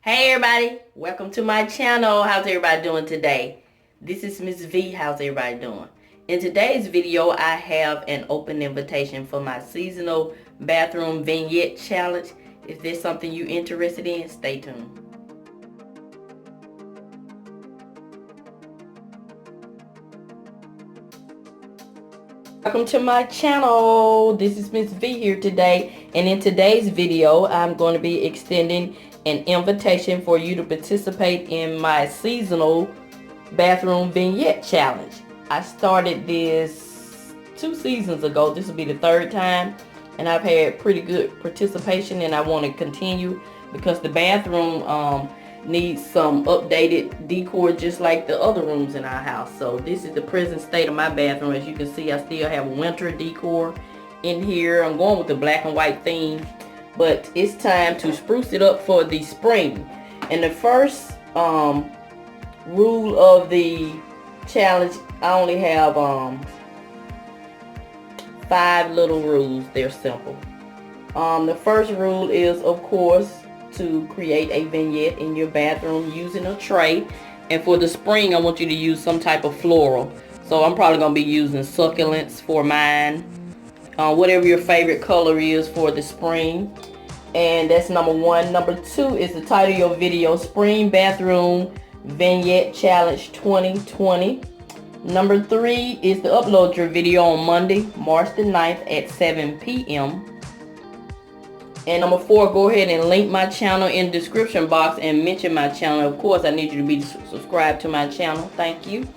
Hey everybody, welcome to my channel. How's everybody doing today? This is Mrs Vee. How's everybody doing? In today's video, I have an open invitation for my seasonal bathroom vignette challenge. If there's something you're interested in, stay tuned. Welcome to my channel. This is Mrs Vee here today, and in today's video I'm going to be extending an invitation for you to participate in my seasonal bathroom vignette challenge. I started this 2 seasons ago. This will be the 3rd time, and I've had pretty good participation, and I want to continue because the bathroom needs some updated decor just like the other rooms in our house. So this is the present state of my bathroom. As you can see, I still have winter decor in here. I'm going with the black and white theme, but it's time to spruce it up for the spring. And the first rule of the challenge, I only have 5 little rules. They're simple. The first rule is, of course, to create a vignette in your bathroom using a tray. And for the spring, I want you to use some type of floral. So I'm probably going to be using succulents for mine. Whatever your favorite color is for the spring. And that's number 1. Number 2 is the title of your video, Spring Bathroom Vignette Challenge 2020. Number 3 is to upload your video on Monday, March the 9th at 7 p.m. And number 4, go ahead and link my channel in the description box and mention my channel. Of course, I need you to be subscribed to my channel. Thank you.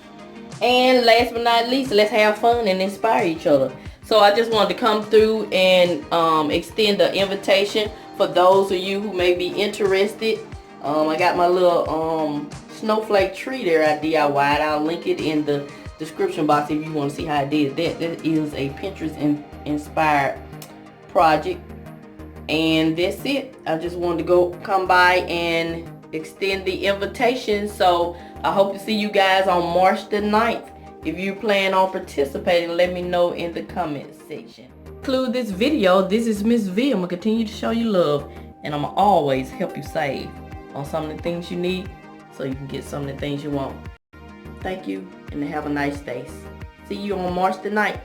And last but not least, let's have fun and inspire each other. So I just wanted to come through and extend the invitation for those of you who may be interested. I got my little snowflake tree there I DIY'd. I'll link it in the description box if you want to see how I did that. That is a Pinterest inspired project. And that's it. I just wanted to come by and extend the invitation. So I hope to see you guys on March the 9th. If you plan on participating, let me know in the comment section. Conclude this video. This is Miss V. I'm going to continue to show you love, and I'm going to always help you save on some of the things you need so you can get some of the things you want. Thank you, and have a nice day. See you on March the 9th.